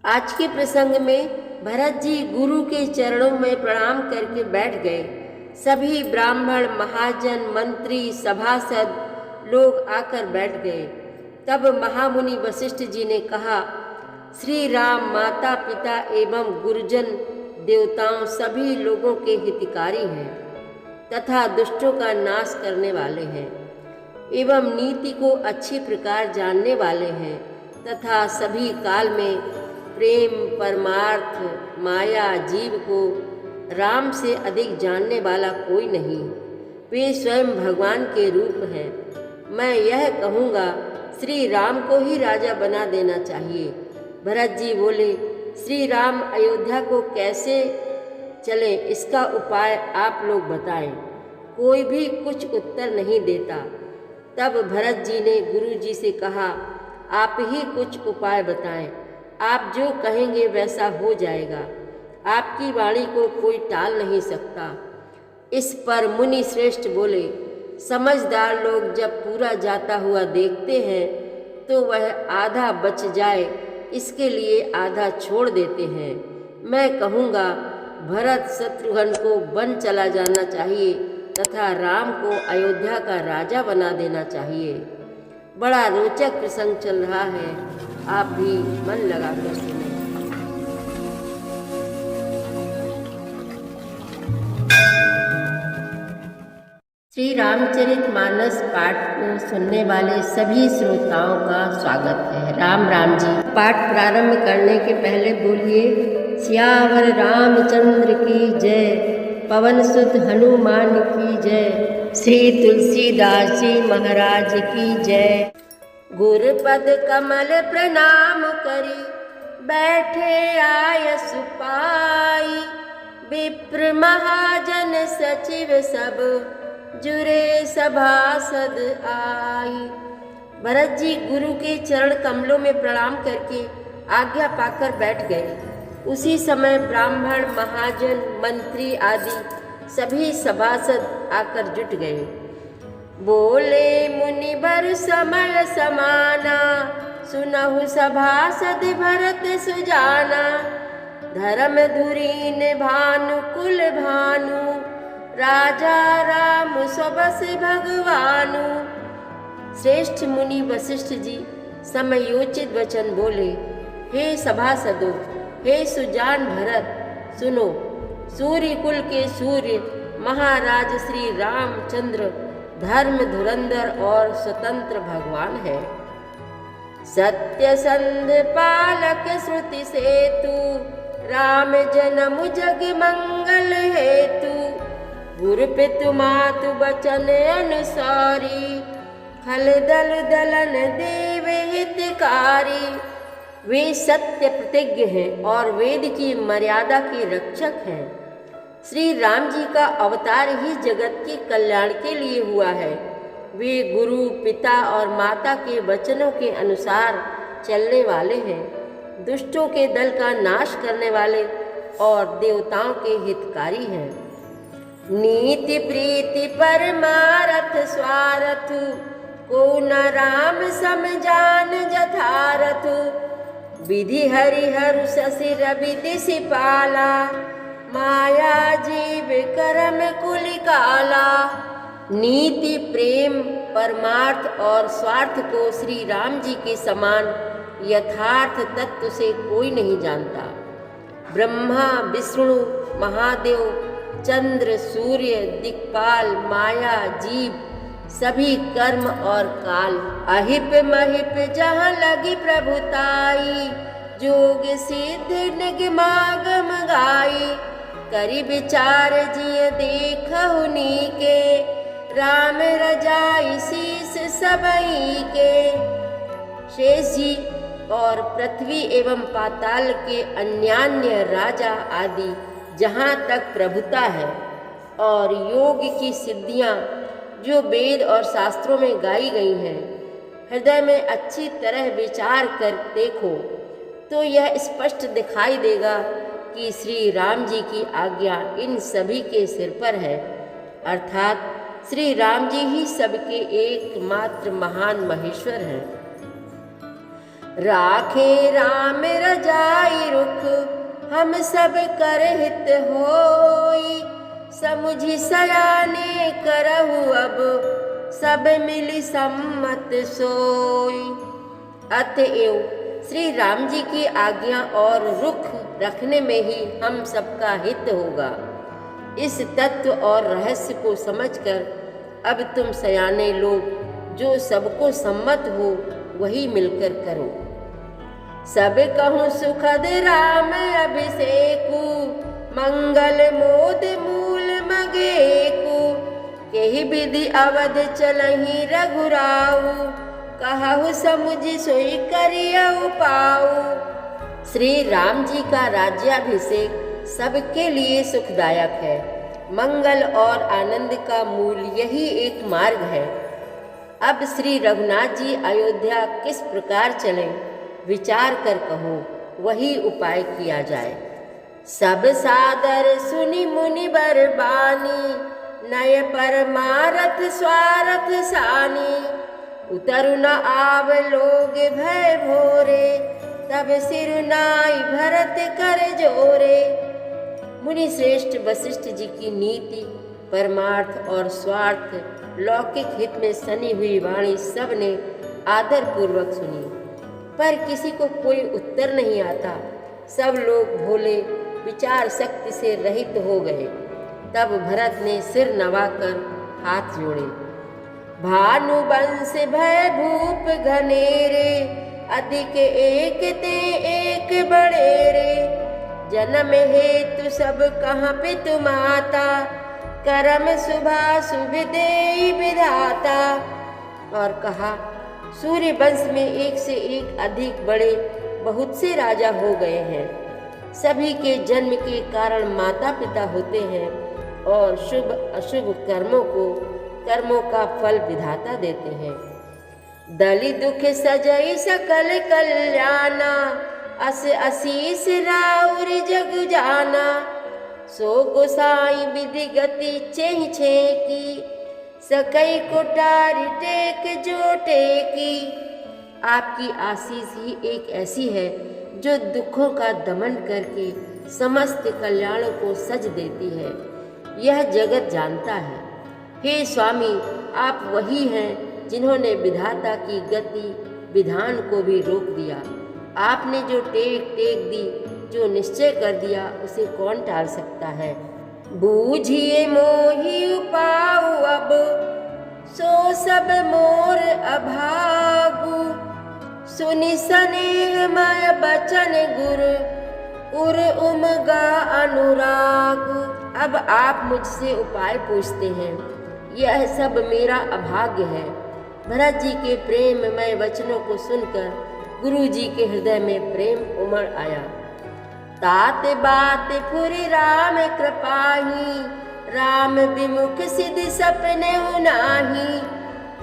आज के प्रसंग में भरत जी गुरु के चरणों में प्रणाम करके बैठ गए। सभी ब्राह्मण, महाजन, मंत्री, सभासद लोग आकर बैठ गए। तब महामुनि वशिष्ठ जी ने कहा, श्री राम माता पिता एवं गुरुजन देवताओं सभी लोगों के हितकारी हैं तथा दुष्टों का नाश करने वाले हैं एवं नीति को अच्छी प्रकार जानने वाले हैं तथा सभी काल में प्रेम, परमार्थ, माया, जीव को राम से अधिक जानने वाला कोई नहीं। वे स्वयं भगवान के रूप हैं। मैं यह कहूँगा, श्री राम को ही राजा बना देना चाहिए। भरत जी बोले, श्री राम अयोध्या को कैसे चलें, इसका उपाय आप लोग बताएं। कोई भी कुछ उत्तर नहीं देता। तब भरत जी ने गुरु जी से कहा, आप ही कुछ उपाय बताएं। आप जो कहेंगे वैसा हो जाएगा। आपकी वाणी को कोई टाल नहीं सकता। इस पर मुनि श्रेष्ठ बोले, समझदार लोग जब पूरा जाता हुआ देखते हैं तो वह आधा बच जाए, इसके लिए आधा छोड़ देते हैं। मैं कहूँगा, भरत शत्रुघ्न को वन चला जाना चाहिए तथा राम को अयोध्या का राजा बना देना चाहिए। बड़ा रोचक प्रसंग चल रहा है, आप भी मन लगाकर सुनें। श्री रामचरितमानस पाठ को सुनने वाले सभी श्रोताओं का स्वागत है। राम राम जी। पाठ प्रारंभ करने के पहले बोलिए, सियावर रामचंद्र की जय, पवन सुत हनुमान की जय, श्री तुलसीदास जी महाराज की जय। गुरुपद कमल प्रणाम करी, बैठे आय सुपाई, विप्र महाजन सचिव सब, जुरे सभासद आई। भरत जी गुरु के चरण कमलों में प्रणाम करके आज्ञा पाकर बैठ गए। उसी समय ब्राह्मण, महाजन, मंत्री आदि सभी सभासद आकर जुट गए। बोले मुनिवर समय समाना, सुनहु सभासद भरत सुजाना, धर्म धुरीन भानु कुल भानु, राजा राम सबस भगवानु। श्रेष्ठ मुनि वशिष्ठ जी समयोचित वचन बोले, हे सभासदों, हे सुजान भरत, सुनो। सूर्य कुल के सूर्य महाराज श्री रामचंद्र धर्म धुरंधर और स्वतंत्र भगवान है। सत्य संध पालक श्रुति सेतु, राम जन्म जग मंगल हेतु, गुरु पितु मातु वचन अनुसारी, खल दल दलन देव हितकारी। वे सत्य प्रतिज्ञ हैं और वेद की मर्यादा के रक्षक हैं। श्री राम जी का अवतार ही जगत के कल्याण के लिए हुआ है। वे गुरु, पिता और माता के वचनों के अनुसार चलने वाले हैं, दुष्टों के दल का नाश करने वाले और देवताओं के हितकारी हैं। नीति प्रीति परमारथ स्वारथ, को न राम समझान जथारथ, विधि हरिहर शशि रवि दिशि पाला, माया जीव करम कुल काला। नीति, प्रेम, परमार्थ और स्वार्थ को श्री राम जी के समान यथार्थ तत्व से कोई नहीं जानता। ब्रह्मा, विष्णु, महादेव, चंद्र, सूर्य, दिक्पाल, माया, जीव, सभी कर्म और काल, अहिप महिप जहाँ लगी प्रभुताई, जोग सिद्ध निगमागम गाई, करी विचार जिय देखहु नीके, राम रजाई शीस सबई के। शेष जी और पृथ्वी एवं पाताल के अन्यान्य राजा आदि जहाँ तक प्रभुता है और योग की सिद्धियाँ जो वेद और शास्त्रों में गाई गई हैं, हृदय में अच्छी तरह विचार कर देखो तो यह स्पष्ट दिखाई देगा कि श्री राम जी की आज्ञा इन सभी के सिर पर है, अर्थात श्री राम जी ही सबके एकमात्र महान महेश्वर हैं। राखे राम रजाई हम सब कर हित होई, समुझि सयाने करहु अब, सब मिली सम्मत सोई। अतएव श्री राम जी की आज्ञा और रुख रखने में ही हम सबका हित होगा। इस तत्व और रहस्य को समझकर अब तुम सयाने लोग जो सबको सम्मत हो वही मिलकर करो। सब कहूँ सुखद राम अभिषेकु, मंगल मोद मूल मगेकु, केहि विधि अवध चलहि रघुराऊ, कहु समुझि सोई करियउ पाऊ। श्री राम जी का राज्याभिषेक सबके लिए सुखदायक है। मंगल और आनंद का मूल यही एक मार्ग है। अब श्री रघुनाथ जी अयोध्या किस प्रकार चलें, विचार कर कहो, वही उपाय किया जाए। सब सादर सुनि मुनि बर बानी, नय परमारथ स्वारथ सानी, उतरु न आव लोग भय भोरे, तब सिर नाई भरत कर जोरे। मुनि श्रेष्ठ वशिष्ठ जी की नीति, परमार्थ और स्वार्थ, लौकिक हित में सनी हुई वाणी सबने आदर पूर्वक सुनी, पर किसी को कोई उत्तर नहीं आता। सब लोग भोले, विचार शक्ति से रहित हो गए। तब भरत ने सिर नवाकर हाथ जोड़े। भानुवंश भय भूप घनेरे, अधिक एक ते एक बड़ेरे, जन्म हेतु सब कहाँ पितु माता, करम शुभा शुभ देई विधाता। और कहा, सूर्य वंश में एक से एक अधिक बड़े बहुत से राजा हो गए हैं। सभी के जन्म के कारण माता पिता होते हैं और शुभ अशुभ कर्मों का फल विधाता देते हैं। दलि दुख सजई सकल कल्याणा, अस असीस राउर जग जाना, सो गोसाई विधि गति छेहि छेकी, सकई कोटारी टेक जो टेकी। आपकी आशीष ही एक ऐसी है जो दुखों का दमन करके समस्त कल्याणों को सज देती है। यह जगत जानता है। हे स्वामी, आप वही हैं जिन्होंने विधाता की गति विधान को भी रोक दिया। आपने जो टेक दी, जो निश्चय कर दिया, उसे कौन टाल सकता है। बूझिए मोहि उपाऊ अब, सो सब मोर अभागु, सुनि स्नेह मय बचन गुरु, उर उमगा अनुरागु। अब आप मुझसे उपाय पूछते हैं, यह सब मेरा अभाग्य है। भरत जी के प्रेममय वचनों को सुनकर गुरु जी के हृदय में प्रेम उमड़ आया। तात बात फुरि राम कृपाही, राम विमुख सिद्धि सपने नाही,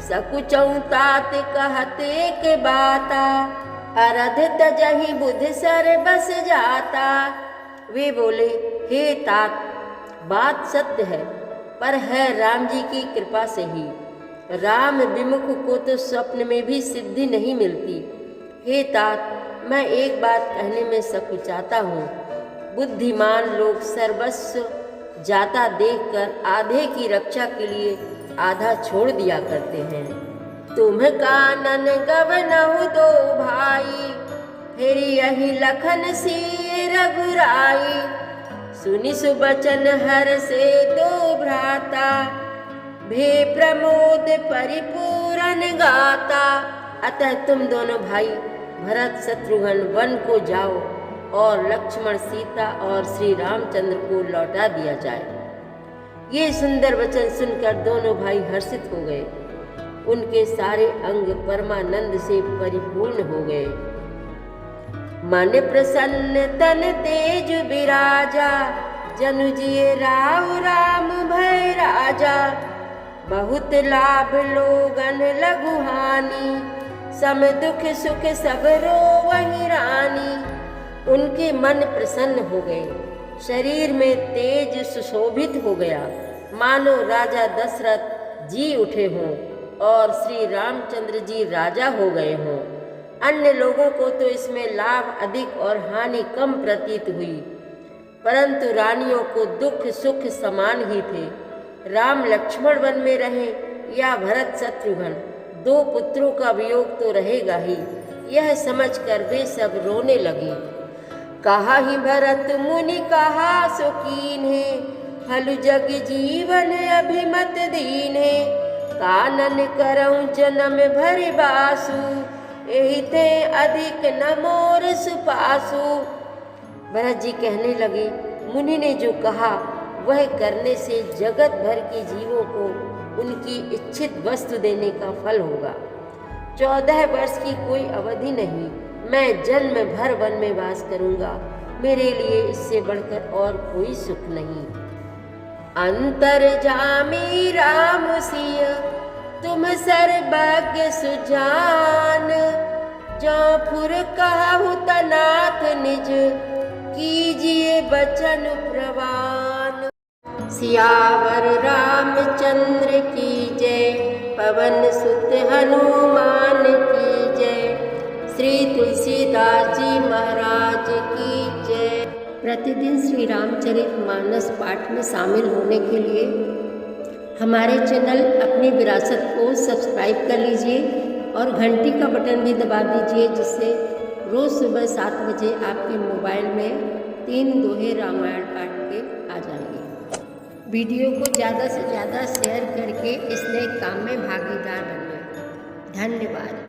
सकुचऊ तात कहते के बाता, अरध तजहि बुध सर बस जाता। वे बोले, हे तात, बात सत्य है, पर है राम जी की कृपा से ही। राम विमुख को तो स्वप्न में भी सिद्धि नहीं मिलती। हे तात, मैं एक बात कहने में सकुचाता हूँ। बुद्धिमान लोग सर्वस्व जाता देखकर आधे की रक्षा के लिए आधा छोड़ दिया करते हैं। तुम कानन गवनहु दो भाई, फिर यही लखन सिय रघुराई, सुनि सुबचन हर से दो भ्राता, भे प्रमोद परिपूरन गाता। अतः तुम दोनों भाई भरत शत्रुघ्न वन को जाओ और लक्ष्मण सीता और श्री रामचंद्र को लौटा दिया जाए। ये सुंदर वचन सुनकर दोनों भाई हर्षित हो गए। उनके सारे अंग परमानंद से परिपूर्ण हो गए। मन प्रसन्न तन तेज विराजा, जनु जिए राव राम भय राजा, बहुत लाभ लोगन लघु हानि, सम दुख सुख सब रोवहि रानी। उनके मन प्रसन्न हो गए, शरीर में तेज सुशोभित हो गया, मानो राजा दशरथ जी उठे हों और श्री रामचंद्र जी राजा हो गए हों। अन्य लोगों को तो इसमें लाभ अधिक और हानि कम प्रतीत हुई, परंतु रानियों को दुख सुख समान ही थे। राम लक्ष्मण वन में रहे या भरत शत्रुघ्न, दो पुत्रों का वियोग तो रहेगा ही। यह समझकर वे सब रोने लगे। कहा ही भरत मुनि कहा सो कीन है, हलु जग जीवन अभिमत दीन है। कानन करऊं जन्म भरि बासु, एहि ते अधिक न मोर सुपासु। भरत जी कहने लगे, मुनि ने जो कहा वह करने से जगत भर के जीवों को उनकी इच्छित वस्तु देने का फल होगा। 14 वर्ष की कोई अवधि नहीं, मैं जन्म भर वन में वास करूंगा। मेरे लिए इससे बढ़कर और कोई सुख नहीं। अंतर्जामी राम सिय तुम सर्वज्ञ सुजान, जो फुर कहु तनाथ निज, कीजिए बचन प्रवान। सियावर रामचंद्र की जय, पवन सुत हनुमान की जय, श्री तुलसीदास जी महाराज की जय। प्रतिदिन श्री रामचरितमानस पाठ में शामिल होने के लिए हमारे चैनल अपनी विरासत को सब्सक्राइब कर लीजिए और घंटी का बटन भी दबा दीजिए, जिससे रोज़ सुबह 7 बजे आपके मोबाइल में 3 दोहे रामायण पाठ के आ जाएंगे। वीडियो को ज़्यादा से ज़्यादा शेयर करके इस नए काम में भागीदार बनिए। धन्यवाद।